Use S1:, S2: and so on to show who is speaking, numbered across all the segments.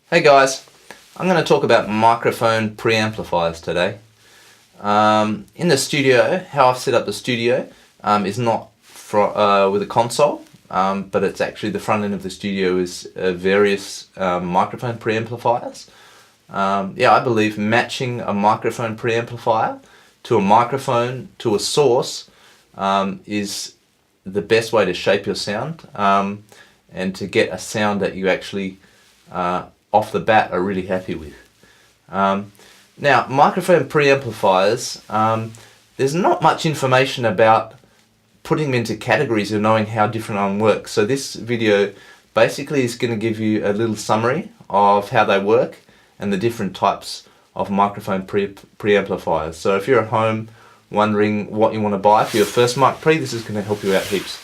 S1: Hey guys, I'm going to talk about microphone preamplifiers today. In the studio, how I've set up the studio is not with a console, but it's actually the front end of the studio is various microphone preamplifiers. I believe matching a microphone preamplifier to a microphone to a source is the best way to shape your sound and to get a sound that you actually off the bat are really happy with. Now, microphone preamplifiers, there's not much information about putting them into categories or knowing how different one works. So this video basically is going to give you a little summary of how they work and the different types of microphone preamplifiers. So if you're at home wondering what you want to buy for your first mic pre, this is going to help you out heaps.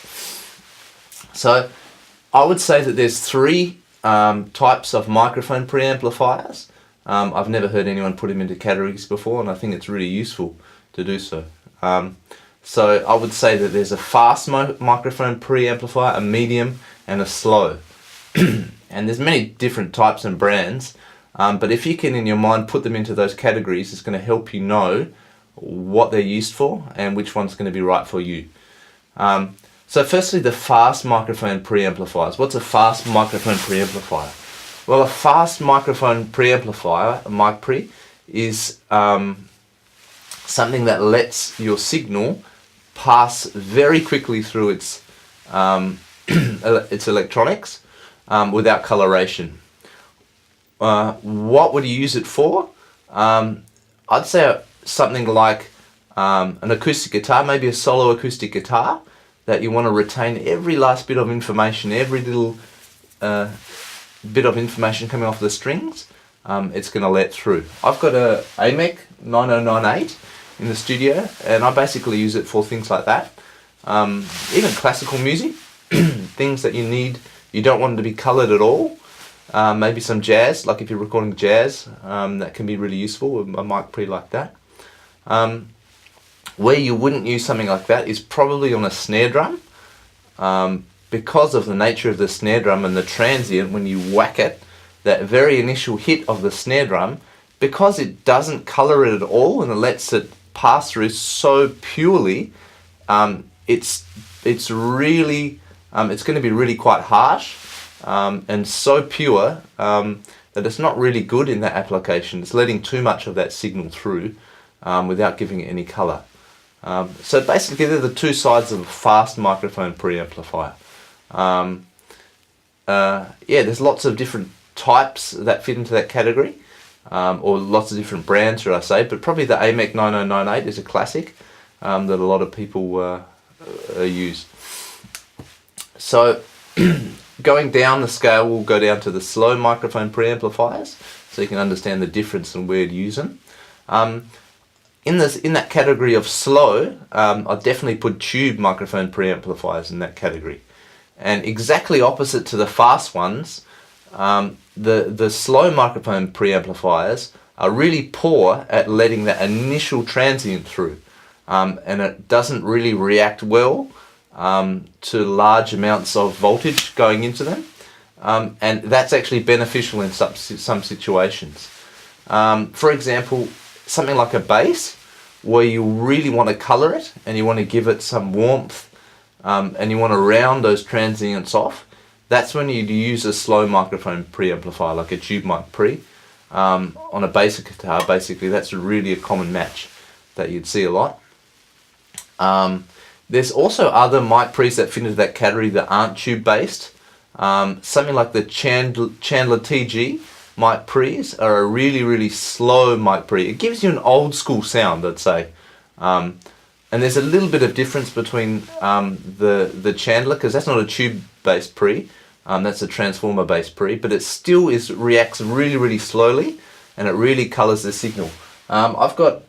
S1: So I would say that there's three types of microphone preamplifiers. I've never heard anyone put them into categories before, and I think it's really useful to do so. So I would say that there's a fast microphone preamplifier, a medium, and a slow. And there's many different types and brands, but if you can in your mind put them into those categories, it's going to help you know what they're used for and which one's going to be right for you. So firstly, the fast microphone preamplifiers. What's a fast microphone preamplifier? Well, a fast microphone preamplifier, a mic pre, is something that lets your signal pass very quickly through its electronics without coloration. What would you use it for? I'd say something like an acoustic guitar, maybe a solo acoustic guitar, that you want to retain every last bit of information, every little bit of information coming off the strings, it's going to let through. I've got a AMEC 9098 in the studio, and I basically use it for things like that. Even classical music, things that you don't want them to be coloured at all. Maybe some jazz, like if you're recording jazz, that can be really useful with a mic pre like that. Where you wouldn't use something like that is probably on a snare drum, because of the nature of the snare drum and the transient when you whack it, that very initial hit of the snare drum, because it doesn't colour it at all and it lets it pass through so purely, it's going to be really quite harsh and so pure that it's not really good in that application. It's letting too much of that signal through without giving it any colour. So basically they're the two sides of a fast microphone preamplifier. There's lots of different types that fit into that category, or lots of different brands, should I say, but probably the AMEC 9098 is a classic that a lot of people use. So going down the scale, we'll go down to the slow microphone preamplifiers, so you can understand the difference and where to use them. In that category of slow, I'll definitely put tube microphone preamplifiers in that category. And exactly opposite to the fast ones, the slow microphone preamplifiers are really poor at letting that initial transient through. And it doesn't really react well to large amounts of voltage going into them. And that's actually beneficial in some situations. For example, something like a bass, where you really want to colour it and you want to give it some warmth and you want to round those transients off, that's when you'd use a slow microphone preamplifier like a tube mic pre on a bass guitar. Basically, that's really a common match that you'd see a lot. There's also other mic pre's that fit into that category that aren't tube based. Something like the Chandler TG mic pre's are a really slow mic pre. It gives you an old school sound, I'd say. And there's a little bit of difference between the Chandler, because that's not a tube based pre, that's a transformer based pre, but it still reacts really slowly and it really colours the signal. I've got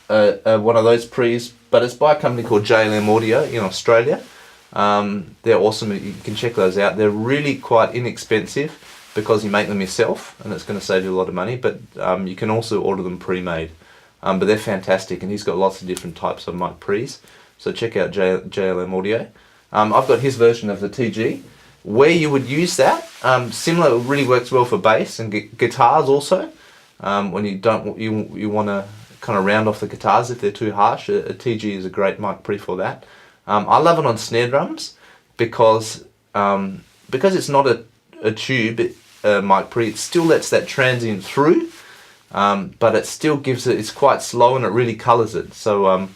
S1: one of those pre's, but it's by a company called JLM Audio in Australia. They're awesome. You can check those out. They're really quite inexpensive because you make them yourself, and it's going to save you a lot of money, but you can also order them pre-made. But they're fantastic, and he's got lots of different types of mic pre's, so check out JLM Audio. I've got his version of the TG, where you would use that, similar, it really works well for bass and guitars also. When you want to kind of round off the guitars if they're too harsh, a TG is a great mic pre for that. I love it on snare drums because it's not a tube mic pre. It still lets that transient through, but it still gives it's quite slow and it really colours it. So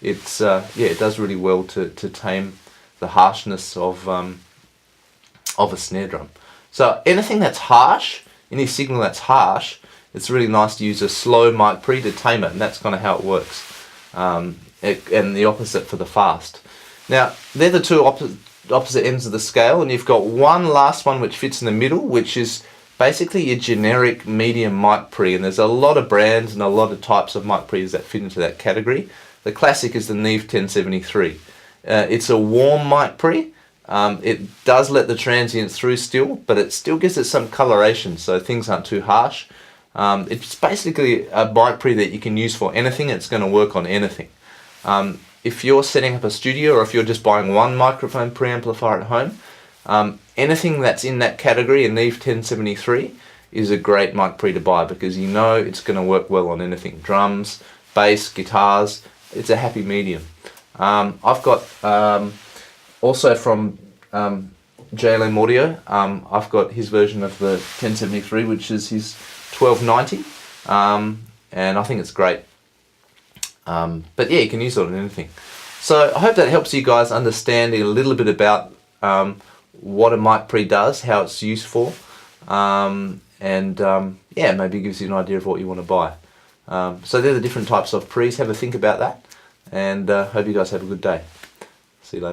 S1: it does really well to tame the harshness of a snare drum. So anything that's harsh, any signal that's harsh, it's really nice to use a slow mic pre to tame it, and that's kind of how it works. And the opposite for the fast. Now, they're the two opposite ends of the scale, and you've got one last one which fits in the middle, which is basically your generic medium mic pre, and there's a lot of brands and a lot of types of mic pre's that fit into that category. The classic is the Neve 1073. It's a warm mic pre. It does let the transient through still, but it still gives it some coloration, so things aren't too harsh. It's basically a mic pre that you can use for anything. It's going to work on anything. If you're setting up a studio, or if you're just buying one microphone preamplifier at home, anything that's in that category, a Neve 1073, is a great mic pre to buy, because you know it's going to work well on anything. Drums, bass, guitars, it's a happy medium. I've got also from JLM Audio, I've got his version of the 1073, which is his 1290, and I think it's great. But yeah, you can use it on anything. So I hope that helps you guys understand a little bit about what a mic pre does, how it's used for, and yeah, maybe gives you an idea of what you want to buy. So they're the different types of pre's. Have a think about that, and hope you guys have a good day. See you later.